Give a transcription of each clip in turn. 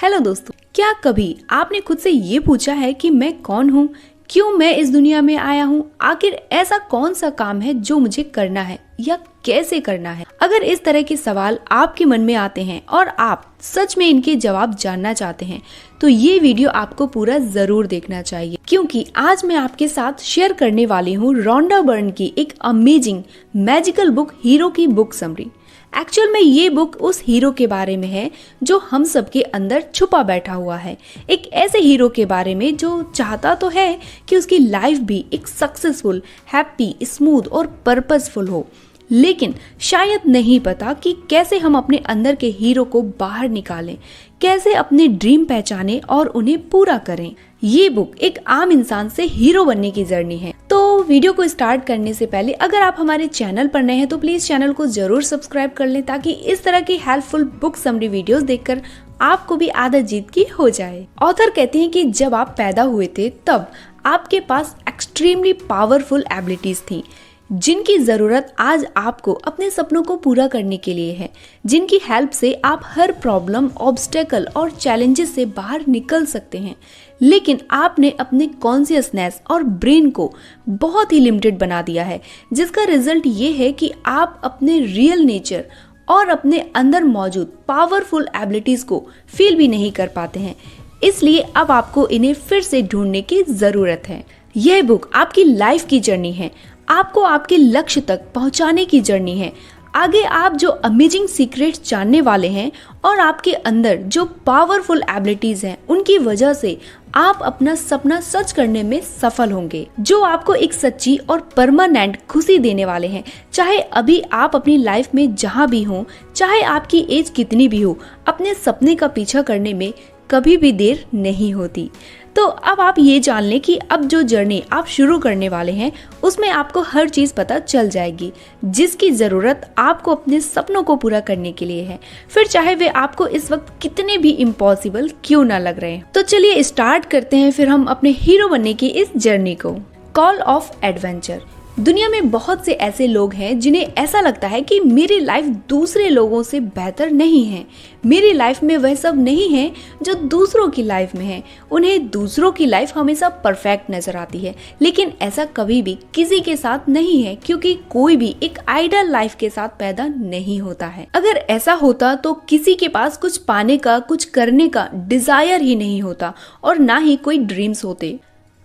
Hello दोस्तों, क्या कभी आपने खुद से ये पूछा है कि मैं कौन हूँ, क्यों मैं इस दुनिया में आया हूँ, आखिर ऐसा कौन सा काम है जो मुझे करना है या कैसे करना है। अगर इस तरह के सवाल आपके मन में आते हैं और आप सच में इनके जवाब जानना चाहते हैं तो ये वीडियो आपको पूरा जरूर देखना चाहिए, क्योंकि आज मैं आपके साथ शेयर करने वाली हूँ रोंडा बर्न की एक अमेजिंग मैजिकल बुक हीरो की बुक समरी। एक्चुअल में ये बुक उस हीरो के बारे में है जो हम सबके अंदर छुपा बैठा हुआ है। एक ऐसे हीरो के बारे में जो चाहता तो है कि उसकी लाइफ भी एक सक्सेसफुल, हैप्पी, स्मूथ और पर्पसफुल हो, लेकिन शायद नहीं पता कि कैसे हम अपने अंदर के हीरो को बाहर निकालें, कैसे अपने ड्रीम पहचानें और उन्हें पूरा करें। ये बुक एक आम इंसान से हीरो बनने की जर्नी है। तो वीडियो को स्टार्ट करने से पहले अगर आप हमारे चैनल पर नए हैं तो प्लीज चैनल को जरूर सब्सक्राइब कर लें, ताकि इस तरह की हेल्पफुल बुक समरी वीडियोस देखकर आपको भी आदत जीत की हो जाए। ऑथर कहते हैं कि जब आप पैदा हुए थे तब आपके पास एक्सट्रीमली पावरफुल एबिलिटीज थी, जिनकी जरूरत आज आपको अपने सपनों को पूरा करने के लिए है, जिनकी हेल्प से आप हर प्रॉब्लम, ऑब्स्टेकल और चैलेंजेस से बाहर निकल सकते हैं। लेकिन आपने अपने कॉन्शियसनेस और ब्रेन को बहुत ही लिमिटेड बना दिया है, जिसका रिजल्ट ये है कि आप अपने रियल नेचर और अपने अंदर मौजूद पावरफुल एबिलिटीज को फील भी नहीं कर पाते हैं। इसलिए अब आपको इन्हें फिर से ढूंढने की जरूरत है। यह बुक आपकी लाइफ की जर्नी है, आपको आपके लक्ष्य तक पहुंचाने की जर्नी है। आगे आप जो अमेजिंग सीक्रेट्स जानने वाले हैं और आपके अंदर जो पावरफुल एबिलिटीज हैं, उनकी वजह से आप अपना सपना सच करने में सफल होंगे, जो आपको एक सच्ची और परमानेंट खुशी देने वाले हैं। चाहे अभी आप अपनी लाइफ में जहां भी हों, चाहे आपकी एज कितनी भी हो, अपने सपने का पीछा करने में कभी भी देर नहीं होती। तो अब आप ये जान लें कि अब जो जर्नी आप शुरू करने वाले हैं उसमें आपको हर चीज पता चल जाएगी जिसकी जरूरत आपको अपने सपनों को पूरा करने के लिए है, फिर चाहे वे आपको इस वक्त कितने भी इम्पॉसिबल क्यों ना लग रहे हैं। तो चलिए स्टार्ट करते हैं फिर हम अपने हीरो बनने की इस जर्नी को। Call of adventure. दुनिया में बहुत से ऐसे लोग हैं जिन्हें ऐसा लगता है कि मेरी लाइफ दूसरे लोगों से बेहतर नहीं है, मेरी लाइफ में वह सब नहीं है जो दूसरों की लाइफ में है। उन्हें दूसरों की लाइफ हमेशा परफेक्ट नजर आती है, लेकिन ऐसा कभी भी किसी के साथ नहीं है, क्योंकि कोई भी एक आइडियल लाइफ के साथ पैदा नहीं होता है। अगर ऐसा होता तो किसी के पास कुछ पाने का, कुछ करने का डिजायर ही नहीं होता और ना ही कोई ड्रीम्स होते।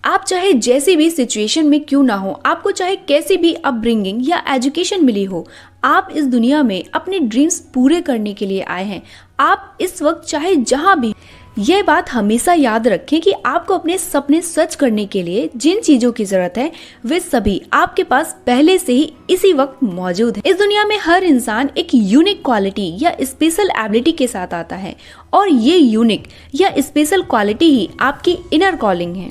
आप चाहे जैसी भी सिचुएशन में क्यों ना हो, आपको चाहे कैसी भी अपब्रिंगिंग या एजुकेशन मिली हो, आप इस दुनिया में अपने ड्रीम्स पूरे करने के लिए आए हैं। आप इस वक्त चाहे जहां भी, यह बात हमेशा याद रखें कि आपको अपने सपने सच करने के लिए जिन चीजों की जरूरत है वे सभी आपके पास पहले से ही इसी वक्त मौजूद है। इस दुनिया में हर इंसान एक यूनिक क्वालिटी या स्पेशल एबिलिटी के साथ आता है, और ये यूनिक या स्पेशल क्वालिटी ही आपकी इनर कॉलिंग है।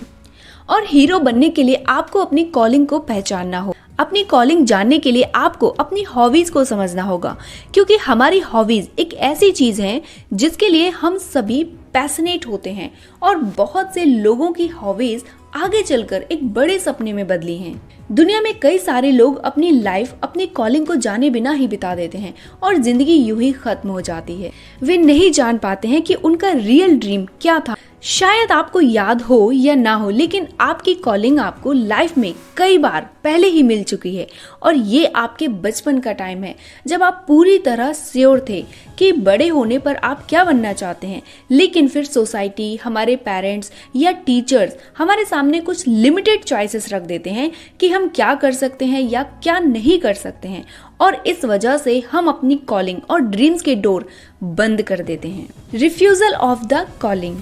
और हीरो बनने के लिए आपको अपनी कॉलिंग को पहचानना हो। अपनी कॉलिंग जानने के लिए आपको अपनी हॉबीज को समझना होगा, क्योंकि हमारी हॉबीज एक ऐसी चीज है जिसके लिए हम सभी पैशनेट होते हैं, और बहुत से लोगों की हॉबीज आगे चलकर एक बड़े सपने में बदली हैं। दुनिया में कई सारे लोग अपनी लाइफ अपनी कॉलिंग को जाने बिना ही बिता देते हैं और जिंदगी यूं ही खत्म हो जाती है। वे नहीं जान पाते हैं कि उनका रियल ड्रीम क्या था। शायद आपको याद हो या ना हो, लेकिन आपकी कॉलिंग आपको लाइफ में कई बार पहले ही मिल चुकी है, और ये आपके बचपन का टाइम है जब आप पूरी तरह श्योर थे कि बड़े होने पर आप क्या बनना चाहते हैं। लेकिन फिर सोसाइटी, हमारे पेरेंट्स या टीचर्स हमारे सामने कुछ लिमिटेड चॉइसेस रख देते हैं कि हम क्या कर सकते हैं या क्या नहीं कर सकते हैं, और इस वजह से हम अपनी कॉलिंग और ड्रीम्स के डोर बंद कर देते हैं। Refusal of the calling.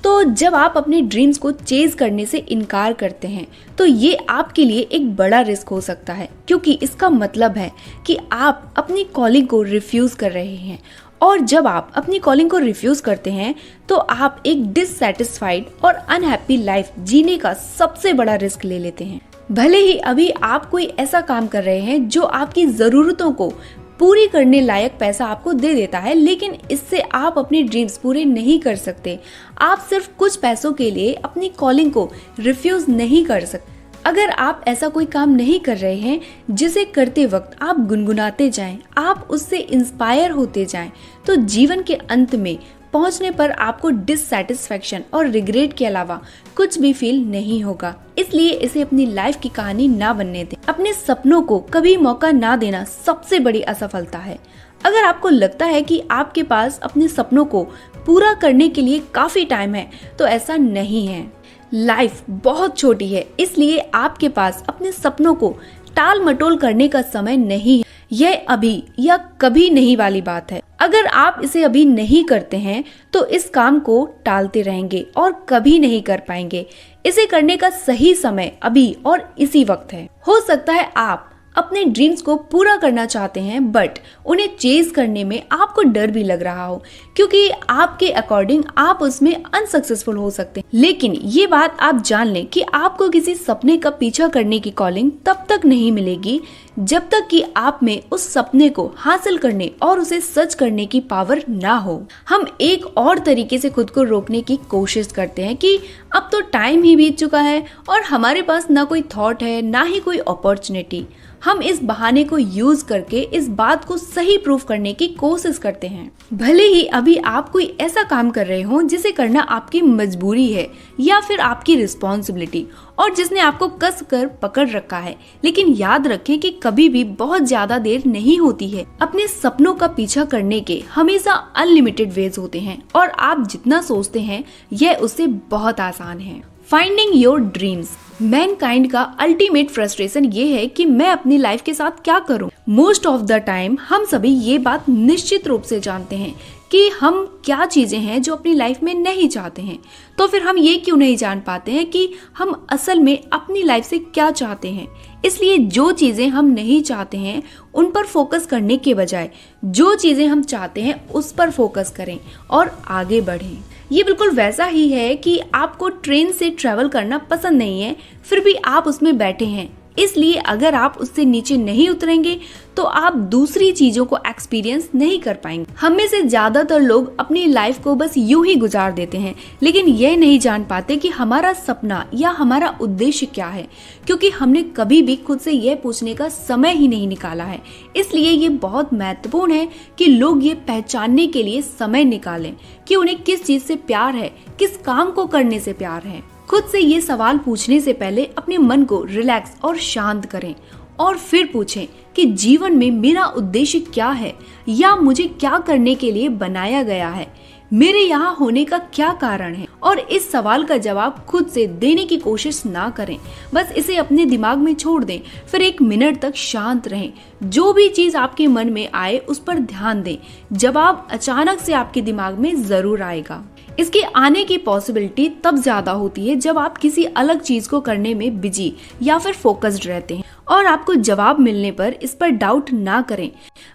तो जब आप अपने ड्रीम्स को चेज करने से इनकार करते हैं तो ये आपके लिए एक बड़ा रिस्क हो सकता है, क्योंकि इसका मतलब है कि आप अपनी कॉलिंग को रिफ्यूज कर रहे हैं। और जब आप अपनी कॉलिंग को रिफ्यूज करते हैं तो आप एक डिससैटिस्फाइड और अनहैप्पी लाइफ जीने का सबसे बड़ा रिस्क ले लेते हैं। भले ही अभी आप कोई ऐसा काम कर रहे हैं जो आपकी जरूरतों को पूरी करने लायक पैसा आपको दे देता है, लेकिन इससे आप अपने ड्रीम्स पूरे नहीं कर सकते। आप सिर्फ कुछ पैसों के लिए अपनी कॉलिंग को रिफ्यूज नहीं कर सकते। अगर आप ऐसा कोई काम नहीं कर रहे हैं जिसे करते वक्त आप गुनगुनाते जाएं, आप उससे इंस्पायर होते जाएं, तो जीवन के अंत में पहुंचने पर आपको डिससैटिस्फैक्शन और रिग्रेट के अलावा कुछ भी फील नहीं होगा। इसलिए इसे अपनी लाइफ की कहानी ना बनने दें। अपने सपनों को कभी मौका ना देना सबसे बड़ी असफलता है। अगर आपको लगता है कि आपके पास अपने सपनों को पूरा करने के लिए काफी टाइम है, तो ऐसा नहीं है। लाइफ बहुत छोटी है, इसलिए आपके पास अपने सपनों को टाल मटोल करने का समय नहीं है। यह अभी या कभी नहीं वाली बात है। अगर आप इसे अभी नहीं करते हैं तो इस काम को टालते रहेंगे और कभी नहीं कर पाएंगे। इसे करने का सही समय अभी और इसी वक्त है। हो सकता है आप अपने ड्रीम्स को पूरा करना चाहते हैं, बट उन्हें चेज करने में आपको डर भी लग रहा हो, क्योंकि आपके अकॉर्डिंग आप उसमें अनसक्सेसफुल हो सकते हैं। लेकिन ये बात आप जान लें कि आपको किसी सपने का पीछा करने की कॉलिंग तब तक नहीं मिलेगी जब तक कि आप में उस सपने को हासिल करने और उसे सच करने की पावर ना हो। हम एक और तरीके से खुद को रोकने की कोशिश करते हैं कि अब तो टाइम ही बीत चुका है और हमारे पास ना कोई थॉट है ना ही कोई अपॉर्चुनिटी। हम इस बहाने को यूज करके इस बात को सही प्रूफ करने की कोशिश करते हैं। भले ही अभी आप कोई ऐसा काम कर रहे हो जिसे करना आपकी मजबूरी है या फिर आपकी रिस्पॉन्सिबिलिटी और जिसने आपको कस कर पकड़ रखा है, लेकिन याद रखें कि कभी भी बहुत ज्यादा देर नहीं होती है। अपने सपनों का पीछा करने के हमेशा अनलिमिटेड वेज होते हैं और आप जितना सोचते हैं यह उससे बहुत आसान है। Finding your dreams. मैनकाइंड का अल्टीमेट फ्रस्ट्रेशन ये है कि मैं अपनी लाइफ के साथ क्या करूं। मोस्ट ऑफ द टाइम हम सभी ये बात निश्चित रूप से जानते हैं कि हम क्या चीजें हैं जो अपनी लाइफ में नहीं चाहते हैं। तो फिर हम ये क्यों नहीं जान पाते हैं कि हम असल में अपनी लाइफ से क्या चाहते हैं। इसलिए जो चीजें हम नहीं चाहते हैं उन पर फोकस करने के बजाय जो चीजें हम चाहते हैं उस पर फोकस करें और आगे बढ़ें। ये बिल्कुल वैसा ही है कि आपको ट्रेन से ट्रैवल करना पसंद नहीं है, फिर भी आप उसमें बैठे हैं। इसलिए अगर आप उससे नीचे नहीं उतरेंगे तो आप दूसरी चीजों को एक्सपीरियंस नहीं कर पाएंगे। हम में से ज्यादातर लोग अपनी लाइफ को बस यूं ही गुजार देते हैं, लेकिन यह नहीं जान पाते कि हमारा सपना या हमारा उद्देश्य क्या है, क्योंकि हमने कभी भी खुद से यह पूछने का समय ही नहीं निकाला है। इसलिए ये बहुत महत्वपूर्ण है कि लोग ये पहचानने के लिए समय निकालें कि उन्हें किस चीज से प्यार है, किस काम को करने से प्यार है। खुद से ये सवाल पूछने से पहले अपने मन को रिलैक्स और शांत करें और फिर पूछें कि जीवन में मेरा उद्देश्य क्या है या मुझे क्या करने के लिए बनाया गया है, मेरे यहाँ होने का क्या कारण है। और इस सवाल का जवाब खुद से देने की कोशिश ना करें, बस इसे अपने दिमाग में छोड़ दें। फिर 1 मिनट तक शांत रहें। जो भी चीज आपके मन में आए उस पर ध्यान दें। जवाब अचानक से आपके दिमाग में जरूर आएगा। इसके आने की पॉसिबिलिटी तब ज्यादा होती है जब आप किसी अलग चीज को करने में बिजी या फिर फोकस्ड रहते हैं और आपको जवाब मिलने पर इस पर डाउट ना करें,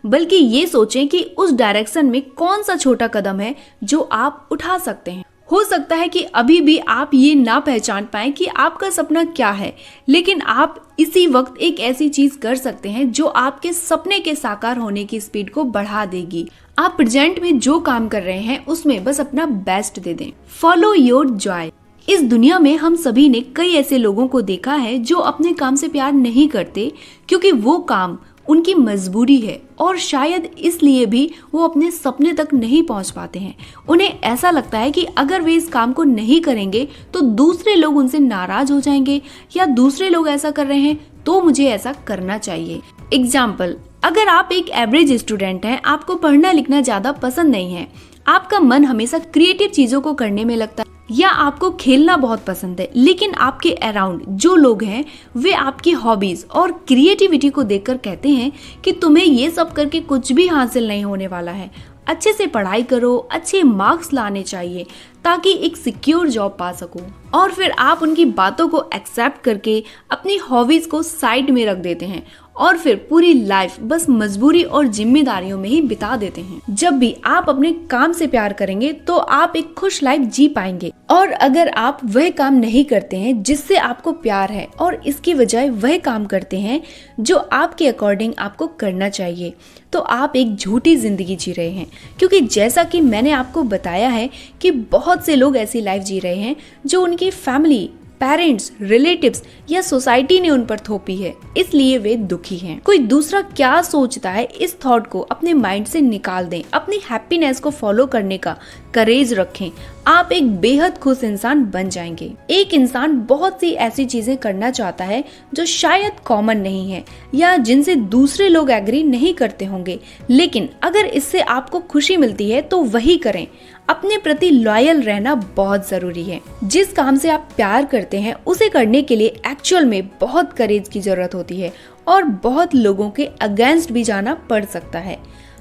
बल्कि ये सोचें कि उस डायरेक्शन में कौन सा छोटा कदम है जो आप उठा सकते हैं। हो सकता है कि अभी भी आप ये ना पहचान पाएं कि आपका सपना क्या है, लेकिन आप इसी वक्त एक ऐसी चीज कर सकते हैं जो आपके सपने के साकार होने की स्पीड को बढ़ा देगी। आप प्रेजेंट में जो काम कर रहे हैं उसमें बस अपना बेस्ट दे दें। Follow your Joy. इस दुनिया में हम सभी ने कई ऐसे लोगों को देखा है जो अपने काम से प्यार नहीं करते, क्योंकि वो काम उनकी मजबूरी है और शायद इसलिए भी वो अपने सपने तक नहीं पहुंच पाते हैं। उन्हें ऐसा लगता है कि अगर वे इस काम को नहीं करेंगे तो दूसरे लोग उनसे नाराज हो जाएंगे या दूसरे लोग ऐसा कर रहे हैं तो मुझे ऐसा करना चाहिए। एग्जाम्पल, अगर आप एक एवरेज स्टूडेंट हैं, आपको पढ़ना लिखना ज्यादा पसंद नहीं है, आपका मन हमेशा क्रिएटिव चीजों को करने में लगता है या आपको खेलना बहुत पसंद है, लेकिन आपके अराउंड जो लोग हैं वे आपकी हॉबीज और क्रिएटिविटी को देखकर कहते हैं कि तुम्हें ये सब करके कुछ भी हासिल नहीं होने वाला है, अच्छे से पढ़ाई करो, अच्छे मार्क्स लाने चाहिए ताकि एक सिक्योर जॉब पा सको। और फिर आप उनकी बातों को एक्सेप्ट करके अपनी हॉबीज को साइड में रख देते हैं और फिर पूरी लाइफ बस मजबूरी और जिम्मेदारियों में ही बिता देते हैं। जब भी आप अपने काम से प्यार करेंगे तो आप एक खुश लाइफ जी पाएंगे, और अगर आप वह काम नहीं करते हैं जिससे आपको प्यार है और इसकी बजाय वह काम करते हैं जो आपके अकॉर्डिंग आपको करना चाहिए, तो आप एक झूठी जिंदगी जी रहे हैं। क्योंकि जैसा कि मैंने आपको बताया है कि बहुत से लोग ऐसी लाइफ जी रहे हैं जो उनकी फैमिली पेरेंट्स, रिलेटिव्स या सोसाइटी ने उन पर थोपी है, इसलिए वे दुखी हैं। कोई दूसरा क्या सोचता है, इस थॉट को अपने माइंड से निकाल दें। अपनी हैप्पीनेस को फॉलो करने का करेज रखें, आप एक बेहद खुश इंसान बन जाएंगे। एक इंसान बहुत सी ऐसी चीजें करना चाहता है जो शायद कॉमन नहीं है या जिनसे दूसरे लोग एग्री नहीं करते होंगे, लेकिन अगर इससे आपको खुशी मिलती है तो वही करें। अपने प्रति लॉयल रहना बहुत जरूरी है। जिस काम से आप प्यार करते हैं उसे करने के लिए एक्चुअल में बहुत करेज की जरूरत होती है और बहुत लोगों के अगेंस्ट भी जाना पड़ सकता है।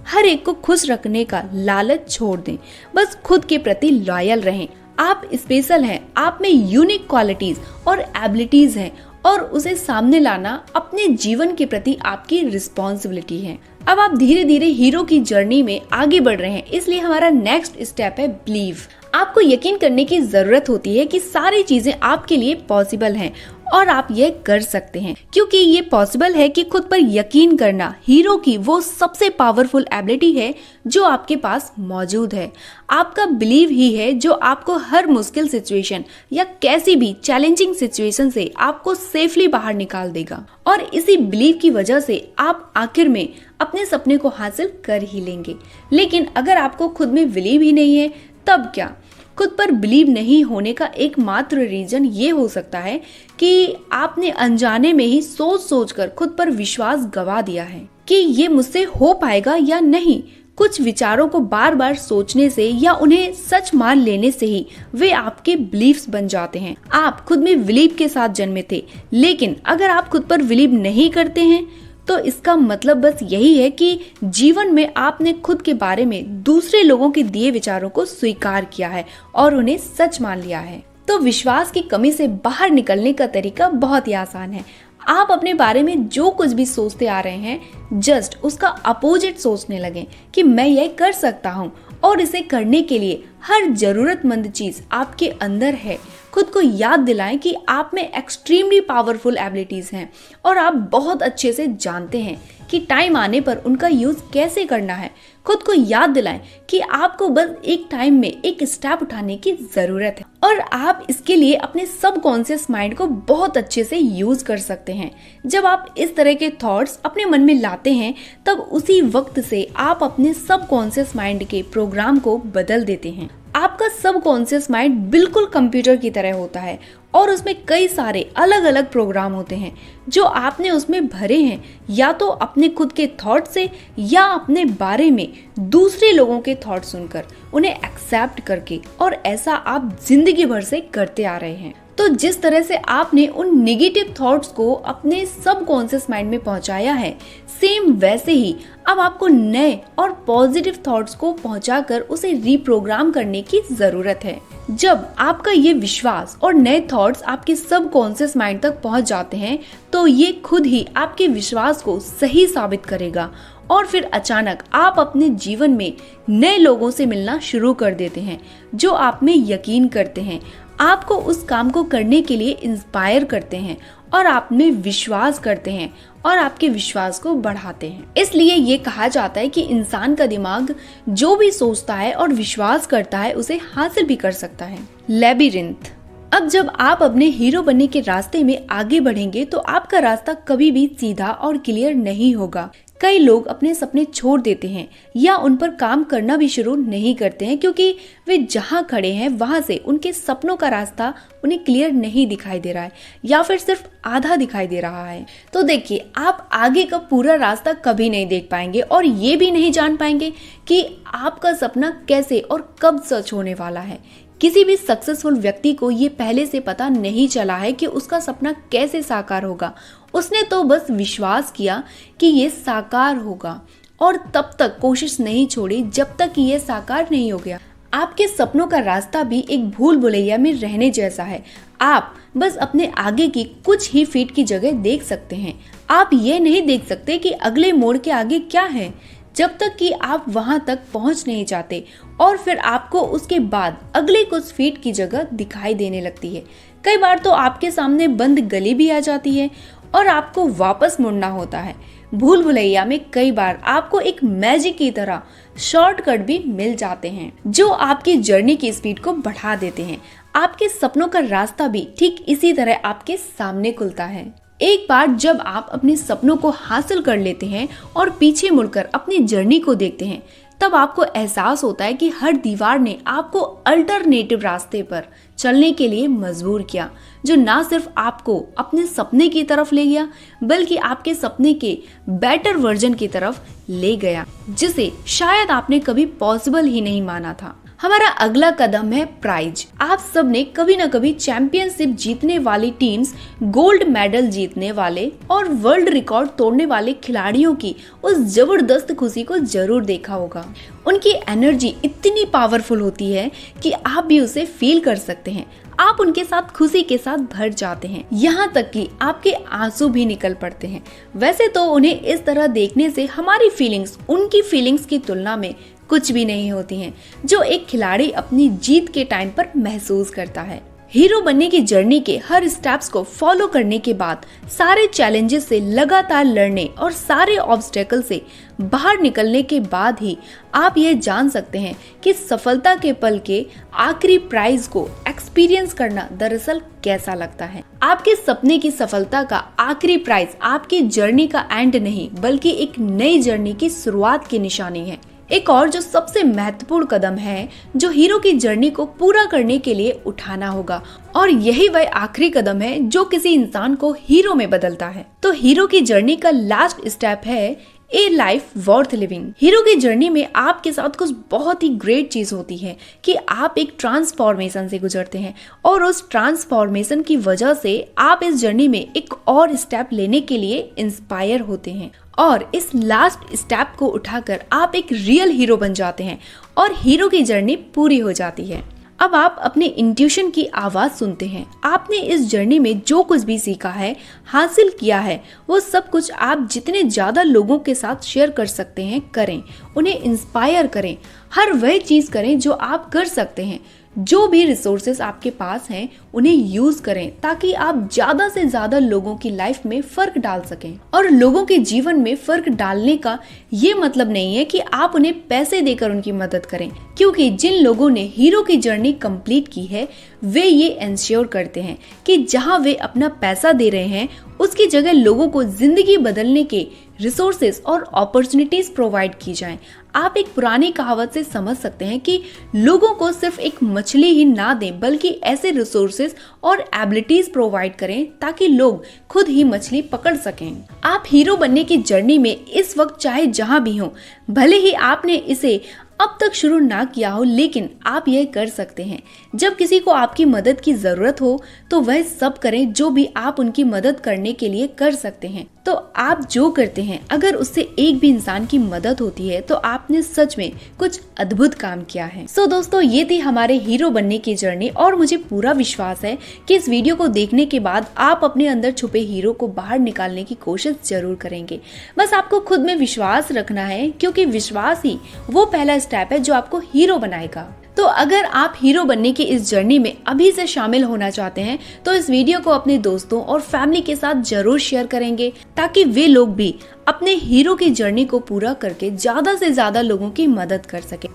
हर एक को खुश रखने का लालच छोड़ दें, बस खुद के प्रति लॉयल रहें। आप स्पेशल हैं, आप में यूनिक क्वालिटीज और एबिलिटीज हैं और उसे सामने लाना अपने जीवन के प्रति आपकी रिस्पॉन्सिबिलिटी है। अब आप धीरे धीरे हीरो की जर्नी में आगे बढ़ रहे हैं, इसलिए हमारा नेक्स्ट स्टेप है बिलीव। आपको यकीन करने की जरूरत होती है कि सारी चीजें आपके लिए पॉसिबल हैं और आप ये कर सकते हैं, क्योंकि ये पॉसिबल है कि खुद पर यकीन करना हीरो की वो सबसे पावरफुल एबिलिटी है जो आपके पास मौजूद है। आपका बिलीव ही है जो आपको हर मुश्किल सिचुएशन या कैसी भी चैलेंजिंग सिचुएशन से आपको सेफली बाहर निकाल देगा और इसी बिलीव की वजह से आप आखिर में अपने सपने को हासिल कर ही लेंगे। लेकिन अगर आपको खुद में बिलीव ही नहीं है तब क्या? खुद पर बिलीव नहीं होने का एकमात्र रीजन ये हो सकता है कि आपने अनजाने में ही सोच सोचकर खुद पर विश्वास गवा दिया है कि ये मुझसे हो पाएगा या नहीं। कुछ विचारों को बार बार सोचने से या उन्हें सच मान लेने से ही वे आपके बिलीव्स बन जाते हैं। आप खुद में बिलीव के साथ जन्मे थे, लेकिन अगर आप खुद पर बिलीव नहीं करते हैं तो इसका मतलब बस यही है कि जीवन में आपने खुद के बारे में दूसरे लोगों के दिए विचारों को स्वीकार किया है और उन्हें सच मान लिया है। तो विश्वास की कमी से बाहर निकलने का तरीका बहुत ही आसान है। आप अपने बारे में जो कुछ भी सोचते आ रहे हैं, जस्ट उसका अपोजिट सोचने लगें कि मैं यह कर सकता हूँ और इसे करने के लिए हर जरूरतमंद चीज आपके अंदर है। खुद को याद दिलाएं कि आप में एक्सट्रीमली पावरफुल एबिलिटीज हैं और आप बहुत अच्छे से जानते हैं कि टाइम आने पर उनका यूज कैसे करना है। खुद को याद दिलाएं कि आपको बस एक टाइम में एक स्टेप उठाने की जरूरत है और आप इसके लिए अपने सबकॉन्शियस माइंड को बहुत अच्छे से यूज कर सकते हैं। जब आप इस तरह के थॉट्स अपने मन में लाते हैं तब उसी वक्त से आप अपने सबकॉन्शियस माइंड के प्रोग्राम को बदल देते हैं। आपका सबकॉन्शियस माइंड बिल्कुल कंप्यूटर की तरह होता है और उसमें कई सारे अलग अलग प्रोग्राम होते हैं जो आपने उसमें भरे हैं, या तो अपने खुद के थॉट से या अपने बारे में दूसरे लोगों के थॉट सुनकर उन्हें एक्सेप्ट करके, और ऐसा आप जिंदगी भर से करते आ रहे हैं। तो जिस तरह से आपने उन नेगेटिव थॉट्स को अपने सबकॉन्शियस माइंड में पहुंचाया है, सेम वैसे ही अब आपको नए और पॉजिटिव थॉट्स को पहुंचाकर उसे रीप्रोग्राम करने की जरूरत है। जब आपका ये विश्वास और नए थॉट्स आपके सबकॉन्शियस माइंड तक पहुंच जाते हैं तो ये खुद ही आपके विश्वास को सही साबित करेगा और फिर अचानक आप अपने जीवन में नए लोगों से मिलना शुरू कर देते हैं जो आप में यकीन करते हैं, आपको उस काम को करने के लिए इंस्पायर करते हैं और आप में विश्वास करते हैं और आपके विश्वास को बढ़ाते हैं। इसलिए ये कहा जाता है कि इंसान का दिमाग जो भी सोचता है और विश्वास करता है उसे हासिल भी कर सकता है। लेबिरिंथ। अब जब आप अपने हीरो बनने के रास्ते में आगे बढ़ेंगे तो आपका रास्ता कभी भी सीधा और क्लियर नहीं होगा। कई लोग अपने सपने छोड़ देते हैं या उन पर काम करना भी शुरू नहीं करते हैं क्योंकि वे जहां खड़े हैं वहां से उनके सपनों का रास्ता उन्हें क्लियर नहीं दिखाई दे रहा है या फिर सिर्फ आधा दिखाई दे रहा है। तो देखिए, आप आगे का पूरा रास्ता कभी नहीं देख पाएंगे और ये भी नहीं जान पाएंगे कि आपका सपना कैसे और कब सच होने वाला है। किसी भी सक्सेसफुल व्यक्ति को ये पहले से पता नहीं चला है कि उसका सपना कैसे साकार होगा। उसने तो बस विश्वास किया कि ये साकार होगा और तब तक कोशिश नहीं छोड़ी जब तक कि ये साकार नहीं हो गया। आपके सपनों का रास्ता भी एक भूल भुलैया में रहने जैसा है। आप बस अपने आगे की कुछ ही फीट की जगह देख सकते हैं। आप ये नहीं देख सकते कि अगले मोड़ के आगे क्या है जब तक कि आप वहां तक पहुंच नहीं जाते और फिर आपको उसके बाद अगले कुछ फीट की जगह दिखाई देने लगती है। कई बार तो आपके सामने बंद गली भी आ जाती है और आपको वापस मुड़ना होता है। भूल भुलैया में कई बार आपको एक मैजिक की तरह शॉर्टकट भी मिल जाते हैं जो आपकी जर्नी की स्पीड को बढ़ा देते हैं। आपके सपनों का रास्ता भी ठीक इसी तरह आपके सामने खुलता है। एक बार जब आप अपने सपनों को हासिल कर लेते हैं और पीछे मुड़कर अपनी जर्नी को देखते हैं, तब आपको एहसास होता है कि हर दीवार ने आपको अल्टरनेटिव रास्ते पर चलने के लिए मजबूर किया, जो ना सिर्फ आपको अपने सपने की तरफ ले गया बल्कि आपके सपने के बेटर वर्जन की तरफ ले गया, जिसे शायद आपने कभी पॉसिबल ही नहीं माना था। हमारा अगला कदम है प्राइज। आप सब ने कभी न कभी चैंपियनशिप जीतने वाली टीम्स, गोल्ड मेडल जीतने वाले और वर्ल्ड रिकॉर्ड तोड़ने वाले खिलाड़ियों की उस जबरदस्त खुशी को जरूर देखा होगा। उनकी एनर्जी इतनी पावरफुल होती है कि आप भी उसे फील कर सकते हैं। आप उनके साथ खुशी के साथ भर जाते हैं, यहाँ तक कि आपके आंसू भी निकल पड़ते हैं। वैसे तो उन्हें इस तरह देखने से हमारी फीलिंग्स उनकी फीलिंग्स की तुलना में कुछ भी नहीं होती हैं, जो एक खिलाड़ी अपनी जीत के टाइम पर महसूस करता है। हीरो बनने की जर्नी के हर स्टेप्स को फॉलो करने के बाद, सारे चैलेंजेस से लगातार लड़ने और सारे ऑब्स्टेकल से बाहर निकलने के बाद ही आप यह जान सकते हैं कि सफलता के पल के आखिरी प्राइज को एक्सपीरियंस करना दरअसल कैसा लगता है। आपके सपने की सफलता का आखिरी प्राइज आपकी जर्नी का एंड नहीं बल्कि एक नई जर्नी की शुरुआत की निशानी है। एक और जो सबसे महत्वपूर्ण कदम है जो हीरो की जर्नी को पूरा करने के लिए उठाना होगा, और यही वह आखिरी कदम है जो किसी इंसान को हीरो में बदलता है। तो हीरो की जर्नी का लास्ट स्टेप है ए लाइफ वर्थ लिविंग। हीरो की जर्नी में आपके साथ कुछ बहुत ही ग्रेट चीज होती है कि आप एक ट्रांसफॉर्मेशन से गुजरते हैं और उस ट्रांसफॉर्मेशन की वजह से आप इस जर्नी में एक और स्टेप लेने के लिए इंस्पायर होते हैं, और इस लास्ट स्टेप को उठाकर आप एक रियल हीरो बन जाते हैं और हीरो की जर्नी पूरी हो जाती है। अब आप अपने इंट्यूशन की आवाज सुनते हैं। आपने इस जर्नी में जो कुछ भी सीखा है, हासिल किया है, वो सब कुछ आप जितने ज्यादा लोगों के साथ शेयर कर सकते हैं करें, उन्हें इंस्पायर करें। हर वह चीज करें जो आप कर सकते हैं। जो भी रिसोर्सेस आपके पास हैं उन्हें यूज करें ताकि आप ज्यादा से ज्यादा लोगों की लाइफ में फर्क डाल सकें। और लोगों के जीवन में फर्क डालने का ये मतलब नहीं है कि आप उन्हें पैसे देकर उनकी मदद करें, क्योंकि जिन लोगों ने हीरो की जर्नी कंप्लीट की है वे ये इंश्योर करते हैं कि जहां वे अपना पैसा दे रहे हैं उसकी जगह लोगों को जिंदगी बदलने के रिसोर्सेज और अपॉर्चुनिटीज प्रोवाइड की जाएं। आप एक पुरानी कहावत से समझ सकते हैं कि लोगों को सिर्फ एक मछली ही ना दें बल्कि ऐसे रिसोर्सेज और एबिलिटीज प्रोवाइड करें ताकि लोग खुद ही मछली पकड़ सकें। आप हीरो बनने की जर्नी में इस वक्त चाहे जहां भी हो, भले ही आपने इसे अब तक शुरू ना किया हो, लेकिन आप यह कर सकते हैं। जब किसी को आपकी मदद की जरूरत हो तो वह सब करें जो भी आप उनकी मदद करने के लिए कर सकते हैं। तो आप जो करते हैं, अगर उससे एक भी इंसान की मदद होती है तो आपने सच में कुछ अद्भुत काम किया है। सो दोस्तों, ये थी हमारे हीरो बनने की जर्नी, और मुझे पूरा विश्वास है कि इस वीडियो को देखने के बाद आप अपने अंदर छुपे हीरो को बाहर निकालने की कोशिश जरूर करेंगे। बस आपको खुद में विश्वास रखना है, क्योंकि विश्वास ही वो पहला स्टेप है जो आपको हीरो बनाएगा। तो अगर आप हीरो बनने की इस जर्नी में अभी से शामिल होना चाहते हैं तो इस वीडियो को अपने दोस्तों और फैमिली के साथ जरूर शेयर करेंगे, ताकि वे लोग भी अपने हीरो की जर्नी को पूरा करके ज्यादा से ज्यादा लोगों की मदद कर सके।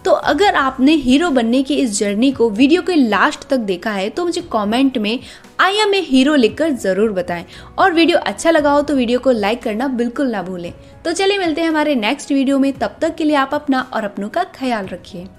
तो अगर आपने हीरो बनने की इस जर्नी को वीडियो के लास्ट तक देखा है तो मुझे कमेंट में आई एम ए हीरो लिखकर जरूर बताएं, और वीडियो अच्छा लगा हो तो वीडियो को लाइक करना बिल्कुल ना भूलें। तो चलिए मिलते हैं हमारे नेक्स्ट वीडियो में, तब तक के लिए आप अपना और अपनों का ख्याल रखिए।